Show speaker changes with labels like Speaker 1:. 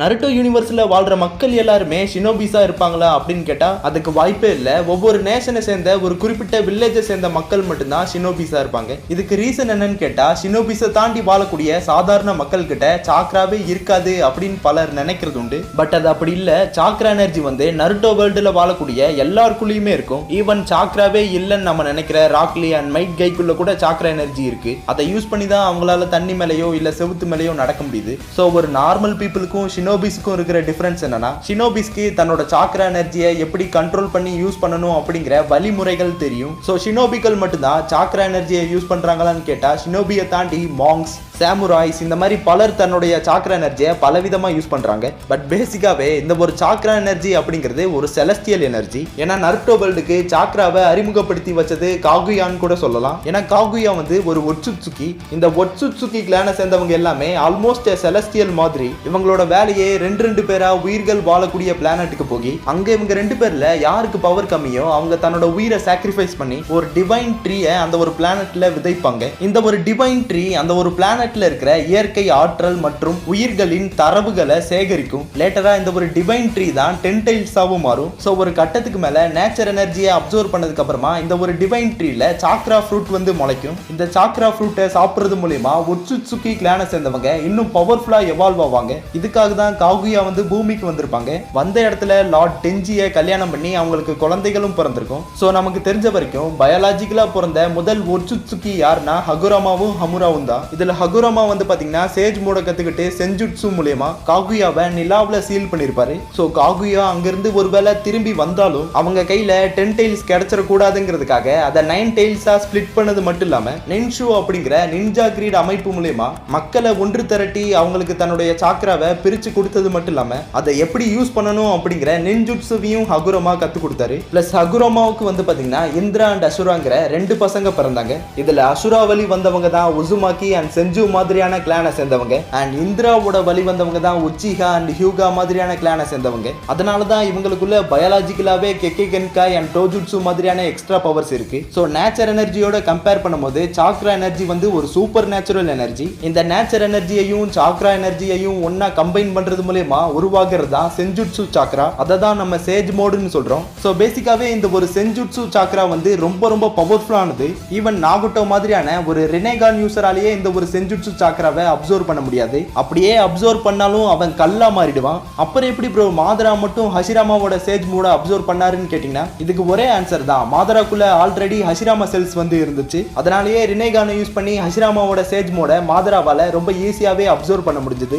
Speaker 1: Naruto யூனிவர்ஸ்ல வாழ்ற மக்கள் எல்லாருமே ஷினோபிஸா இருப்பாங்களா அப்படின்னு கேட்டா அதுக்கு வாய்ப்பே இல்ல. ஒவ்வொரு நேஷனை சேர்ந்த ஒரு குறிப்பிட்ட வில்லேஜை சேர்ந்த மக்கள் மட்டும்தான் ஷினோபிஸா இருப்பாங்க. இதுக்கு ரீசன் என்னன்னு கேட்டா ஷினோபிஸை தாண்டி வாழக்கூடிய சாதாரண மக்கள் கிட்ட சாக்ராவே இருக்காது அப்படின்னு பலர் நினைக்கிறது உண்டு. பட் அது அப்படி இல்ல. சாக்ரா எனர்ஜி வந்து நருட்டோ வேர்ல்டுல வாழக்கூடிய எல்லாருக்குள்ளயுமே இருக்கும். ஈவன் சாக்ராவே இல்லைன்னு நம்ம நினைக்கிற ராக்லி அண்ட் மைட் கைக்குள்ள கூட சாக்ரா எனர்ஜி இருக்கு. அதை யூஸ் பண்ணி தான் அவங்களால தண்ணி மேலேயோ இல்ல செவுத்து மேலேயோ நடக்க முடியுது. ஸோ ஒரு நார்மல் பீப்புளுக்கும் ஷினோபிஸ்க்கும் இருக்கிற டிஃபரன்ஸ் என்னன்னா, ஷினோபிஸ்க்கு தன்னோட சாக்ரா எனர்ஜியை எப்படி கண்ட்ரோல் பண்ணி யூஸ் பண்ணணும் அப்படிங்கிற வழிமுறைகள் தெரியும். ஸோ ஷினோபிகள் மட்டும்தான் சாக்ரா எனர்ஜியை யூஸ் பண்றாங்களான்னு கேட்டா ஷினோபியை தாண்டி மாங்ஸ், சாமுராய்ஸ் இந்த மாதிரி பலர் தன்னுடைய சாக்ரா எனர்ஜியை பலவிதமா யூஸ் பண்றாங்க. பட் பேசிக்காவே இந்த ஒரு சாக்ரா எனர்ஜி அப்படிங்கிறது ஒரு செலஸ்டியல் எனர்ஜி. ஏன்னா நருட்டோ வேர்ல்டுக்கு சாக்ராவை அறிமுகப்படுத்தி வச்சது காகுயான்னு கூட சொல்லலாம். ஏன்னா காகுயா வந்து ஒரு ஒட்சுட்சுகி. இந்த ஒட்சுட்சுகி கிளானை சேர்ந்தவங்க எல்லாமே ஆல்மோஸ்ட் செலஸ்டியல் மாதிரி. இவங்களோட வேலையே ரெண்டு பேரா உயிர்கள் வாழக்கூடிய பிளானட்டுக்கு போய் அங்க இவங்க 2 பேர்ல யாருக்கு பவர் கம்மியோ அவங்க தன்னோட உயிரை சாக்ரிஃபைஸ் பண்ணி ஒரு டிவைன் ட்ரீயை அந்த ஒரு பிளானட்ல விதைப்பாங்க. இந்த ஒரு டிவைன் ட்ரீ அந்த ஒரு பிளானட்ல இருக்கிற இயற்கை ஆற்றல் மற்றும் உயிர்களின் தரவுகளை சேகரிக்கும். லேட்டரா இந்த ஒரு டிவைன் ட்ரீ தான் டென்டைல்ஸாவும் மாறும். ஸோ ஒரு கட்டத்துக்கு மேல நேச்சர் எனர்ஜியை அப்சர்வ் பண்ணதுக்கு அப்புறமா இந்த ஒரு டிவைன் ட்ரீல சாக்ரா ஃப்ரூட் வந்து முளைக்கும். இந்த சாக்ரா ஃப்ரூட்டை சாப்பிடுறது மூலமா ஒட்சுட்சுகி கிளானை சேர்ந்தவங்க இன்னும் பவர்ஃபுல்லா எவால்வ் ஆவாங்க. இதுக்காக தான் காகுயா வந்து பூமிக்கு வந்திருப்பாங்க. வந்த இடத்துல லார்ட் டென்ஜியை கல்யாணம் பண்ணி அவங்களுக்கு குழந்தைகளும் பிறந்திருக்கும். ஸோ நமக்கு தெரிஞ்ச வரைக்கும் பயாலஜிக்கலா பிறந்த முதல் ஒட்சுட்சுகி யாருன்னா ஹகுராமாவும் ஹமுராவும் தான். இதுல ஹகுராமா வந்து பாத்தீங்கன்னா சேஜ் மோட கத்துக்கிட்டு செஞ்சுட்சு மூலமா காகுயாவை நிலாவுல சீல் பண்ணிருப்பாரு. ஸோ காகுயா அங்கிருந்து ஒருவேளை திரும்பி வந்தாலும் அவங்க கையில 10 டைல்ஸ் கிடைச்சிட கூடாதுங்கிறதுக்காக அதை 9 டைல்ஸா ஸ்பிளிட் பண்ணது மட்டும் இல்லாம நென்ஷு அப்படிங்கிற நின்ஜா கிரீட் அமைப்பு மூலமா மக்களை ஒன்று திரட்டி அவங்களுக்கு தன்னுடைய சாக்ராவை பிரிச்சு கொடுத்தது மட்டும் இல்லாம அதை எப்படி யூஸ் பண்ணணும் அப்படிங்கிற நின்ஜுட்சுவையும் ஹகுராமா கத்து கொடுத்தாரு. பிளஸ் ஹகுராமாவுக்கு வந்து பாத்தீங்கன்னா இந்திரா அண்ட் அசுராங்கிற 2 பசங்க பிறந்தாங்க. இதுல அசுரா வழி வந்தவங்க தான் உசுமாக்கி அண்ட் செஞ்சு மாதிரியான கிளானை சேர்ந்தவங்க. அண்ட் இந்திராவோட வழி வந்தவங்க தான் உச்சிஹா அண்ட் ஹியூகா மாதிரியான கிளானை சேர்ந்தவங்க. அதனாலதான் இவங்களுக்குள்ள பயாலஜிக்கலாவே கெக்கே கென்காய் அண்ட் டோஜுட்சு மாதிரியான எக்ஸ்ட்ரா பவர்ஸ் இருக்கு. ஸோ நேச்சர் எனர்ஜியோட கம்பேர் பண்ணும்போது சாக்ரா எனர்ஜி வந்து ஒரு சூப்பர் நேச்சுரல் எனர்ஜி. இந்த நேச்சர் எனர்ஜியையும் சாக்ரா எனர்ஜியையும் ஒன்னா கம்பைன் பண்றது மூலமா உருவாகிறது தான் செஞ்சுட்சு சாக்ரா. அதை தான் நம்ம சேஜ் மோடுன்னு சொல்றோம். ஸோ பேசிக்காவே இந்த ஒரு செஞ்சுட்சு சாக்ரா வந்து ரொம்ப பவர்ஃபுல்லானது. ஈவன் நாகுட்டோ மாதிரியான ஒரு ரினேகான் யூசராலேயே இந்த ஒரு செஞ்சுட்சு சாக்ராவை அப்சர்வ் பண்ண முடியாது. அப்படியே அப்சர்வ் பண்ணாலும் அவன் கல்லா மாறிடுவான். அப்புறம் எப்படி ப்ரோ மாதரா மட்டும் ஹஷிராமாவோட சேஜ் மோட அப்சர்வ் பண்ணாருன்னு கேட்டீங்கன்னா இதுக்கு ஒரே ஆன்சர் தான். மாதராக்குள்ள ஆல்ரெடி ஹஷிராமா செல்ஸ் வந்து இருந்துச்சு. அதனாலேயே ரினேகானை யூஸ் பண்ணி ஹஷிராமாவோட சேஜ் மோட மாதராவால ரொம்ப ஈஸியாவே அப்சர்வ் பண்ண முடிஞ்சது.